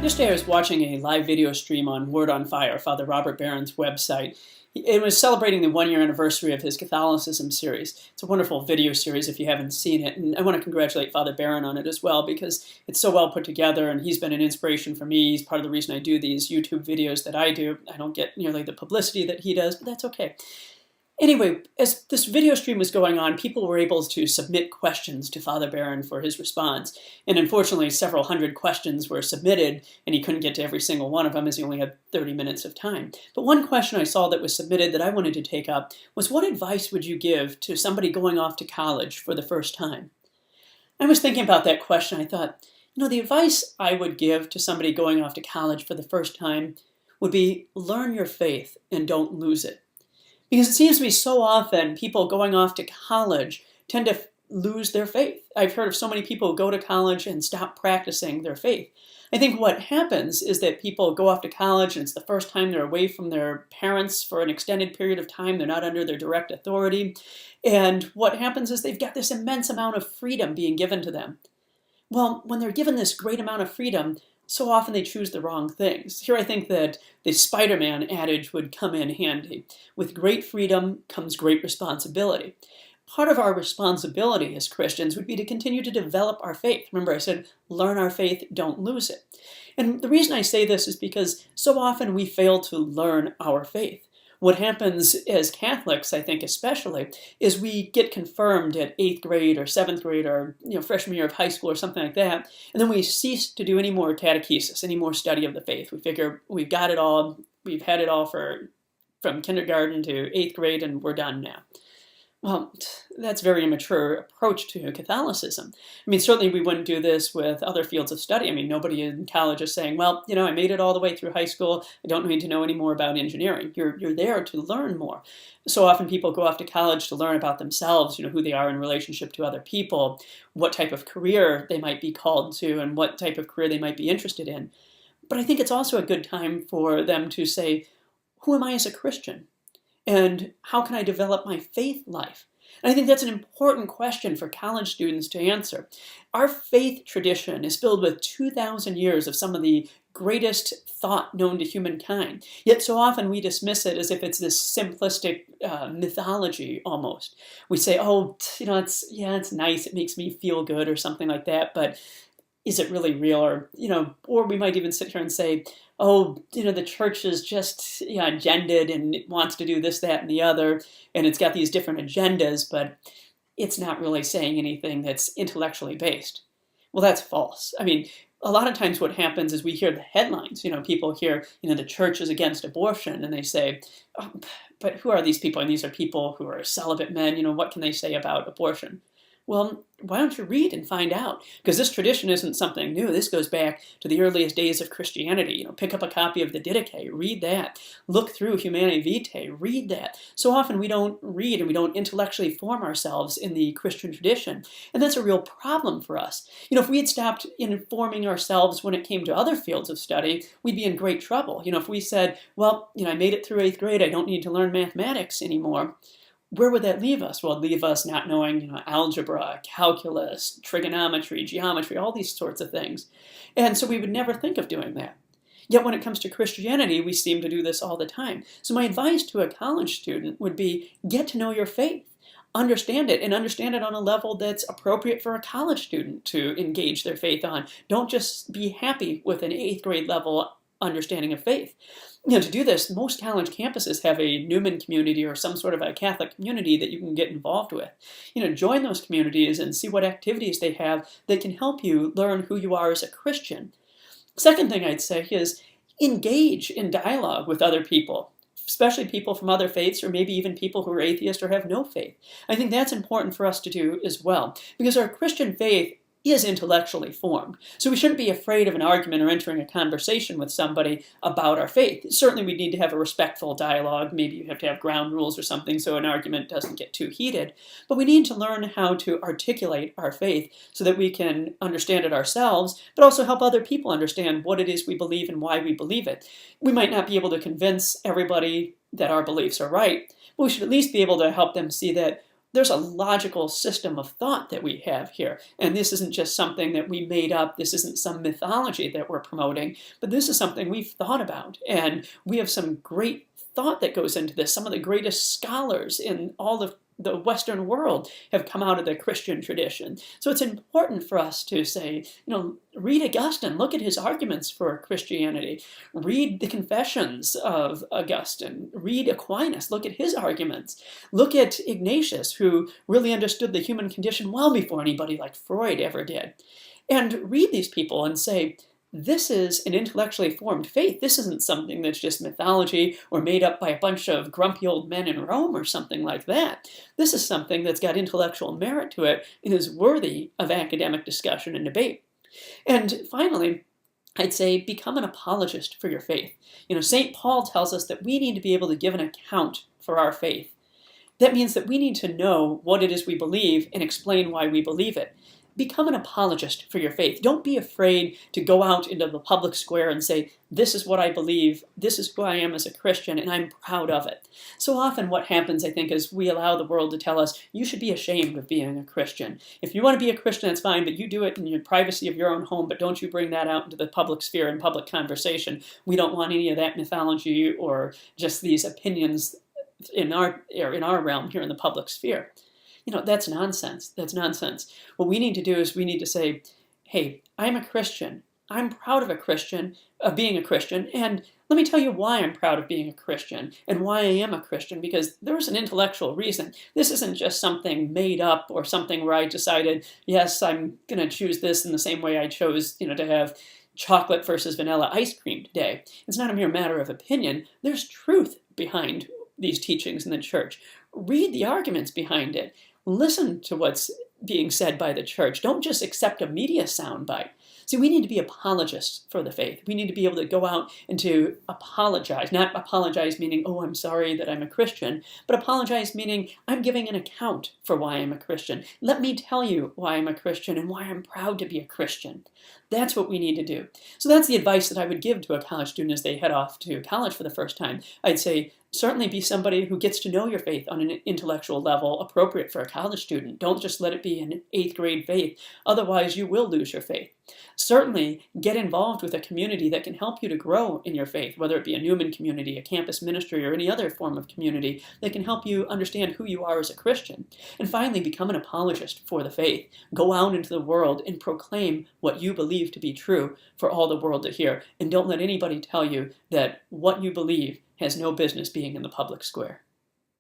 Yesterday I was watching a live video stream on Word on Fire, Father Robert Barron's website. It was celebrating the one-year anniversary of his Catholicism series. It's a wonderful video series if you haven't seen it, and I want to congratulate Father Barron on it as well because it's so well put together, and he's been an inspiration for me. He's part of the reason I do these YouTube videos that I do. I don't get nearly the publicity that he does, but that's okay. Anyway, as this video stream was going on, people were able to submit questions to Father Barron for his response. And unfortunately, several hundred questions were submitted, and he couldn't get to every single one of them as he only had 30 minutes of time. But one question I saw that was submitted that I wanted to take up was, what advice would you give to somebody going off to college for the first time? I was thinking about that question. I thought, the advice I would give to somebody going off to college for the first time would be learn your faith and don't lose it. Because it seems to me so often people going off to college tend to lose their faith. I've heard of so many people who go to college and stop practicing their faith. I think what happens is that people go off to college and it's the first time they're away from their parents for an extended period of time. They're not under their direct authority. And what happens is they've got this immense amount of freedom being given to them. Well, when they're given this great amount of freedom, so often they choose the wrong things. Here I think that the Spider-Man adage would come in handy. With great freedom comes great responsibility. Part of our responsibility as Christians would be to continue to develop our faith. Remember I said, learn our faith, don't lose it. And the reason I say this is because so often we fail to learn our faith. What happens as Catholics, I think especially, is we get confirmed at 8th grade or 7th grade or freshman year of high school or something like that, and then we cease to do any more catechesis, any more study of the faith. We figure we've got it all, we've had it all from kindergarten to 8th grade, and we're done now. Well, that's a very immature approach to Catholicism. Certainly we wouldn't do this with other fields of study. Nobody in college is saying, well, I made it all the way through high school. I don't need to know any more about engineering. You're there to learn more. So often people go off to college to learn about themselves, who they are in relationship to other people, what type of career they might be called to, and what type of career they might be interested in. But I think it's also a good time for them to say, who am I as a Christian? And how can I develop my faith life? And I think that's an important question for college students to answer. Our faith tradition is filled with 2,000 years of some of the greatest thought known to humankind. Yet so often we dismiss it as if it's this simplistic mythology almost. We say, it's nice, it makes me feel good or something like that, but is it really real? Or we might even sit here and say, the church is just agendaed and it wants to do this, that, and the other, and it's got these different agendas, but it's not really saying anything that's intellectually based. Well, that's false. A lot of times what happens is we hear the headlines. People hear, the church is against abortion, and they say, but who are these people? And these are people who are celibate men. What can they say about abortion? Well, why don't you read and find out? Because this tradition isn't something new. This goes back to the earliest days of Christianity. Pick up a copy of the Didache, read that. Look through Humanae Vitae, read that. So often we don't read and we don't intellectually form ourselves in the Christian tradition. And that's a real problem for us. If we had stopped informing ourselves when it came to other fields of study, we'd be in great trouble. If we said, I made it through 8th grade, I don't need to learn mathematics anymore. Where would that leave us? Well, it'd leave us not knowing, algebra, calculus, trigonometry, geometry, all these sorts of things. And so we would never think of doing that. Yet when it comes to Christianity, we seem to do this all the time. So my advice to a college student would be, get to know your faith. Understand it, and understand it on a level that's appropriate for a college student to engage their faith on. Don't just be happy with an 8th grade level understanding of faith. To do this, most college campuses have a Newman community or some sort of a Catholic community that you can get involved with. Join those communities and see what activities they have that can help you learn who you are as a Christian. Second thing I'd say is engage in dialogue with other people, especially people from other faiths or maybe even people who are atheist or have no faith. I think that's important for us to do as well, because our Christian faith is intellectually formed. So we shouldn't be afraid of an argument or entering a conversation with somebody about our faith. Certainly we need to have a respectful dialogue. Maybe you have to have ground rules or something so an argument doesn't get too heated. But we need to learn how to articulate our faith so that we can understand it ourselves, but also help other people understand what it is we believe and why we believe it. We might not be able to convince everybody that our beliefs are right, but we should at least be able to help them see that there's a logical system of thought that we have here. And this isn't just something that we made up. This isn't some mythology that we're promoting, but this is something we've thought about. And we have some great thought that goes into this. Some of the greatest scholars in all of the Western world have come out of the Christian tradition. So it's important for us to say, read Augustine, look at his arguments for Christianity, read the Confessions of Augustine, read Aquinas, look at his arguments, look at Ignatius, who really understood the human condition well before anybody like Freud ever did. And read these people and say, this is an intellectually formed faith. This isn't something that's just mythology or made up by a bunch of grumpy old men in Rome or something like that. This is something that's got intellectual merit to it and is worthy of academic discussion and debate. And finally, I'd say become an apologist for your faith. St. Paul tells us that we need to be able to give an account for our faith. That means that we need to know what it is we believe and explain why we believe it. Become an apologist for your faith. Don't be afraid to go out into the public square and say, this is what I believe, this is who I am as a Christian, and I'm proud of it. So often what happens, I think, is we allow the world to tell us, you should be ashamed of being a Christian. If you want to be a Christian, that's fine, but you do it in your privacy of your own home, but don't you bring that out into the public sphere and public conversation. We don't want any of that mythology or just these opinions in our realm here in the public sphere. That's nonsense. That's nonsense. What we need to do is we need to say, hey, I'm a Christian. I'm proud of being a Christian, and let me tell you why I'm proud of being a Christian and why I am a Christian, because there's an intellectual reason. This isn't just something made up or something where I decided, yes, I'm going to choose this in the same way I chose, to have chocolate versus vanilla ice cream today. It's not a mere matter of opinion. There's truth behind these teachings in the church. Read the arguments behind it. Listen to what's being said by the church. Don't just accept a media soundbite. See, we need to be apologists for the faith. We need to be able to go out and to apologize. Not apologize meaning, oh, I'm sorry that I'm a Christian, but apologize meaning I'm giving an account for why I'm a Christian. Let me tell you why I'm a Christian and why I'm proud to be a Christian. That's what we need to do. So that's the advice that I would give to a college student as they head off to college for the first time. I'd say, certainly be somebody who gets to know your faith on an intellectual level appropriate for a college student. Don't just let it be an 8th grade faith. Otherwise, you will lose your faith. Certainly, get involved with a community that can help you to grow in your faith, whether it be a Newman community, a campus ministry, or any other form of community that can help you understand who you are as a Christian. And finally, become an apologist for the faith. Go out into the world and proclaim what you believe to be true for all the world to hear. And don't let anybody tell you that what you believe has no business being in the public square.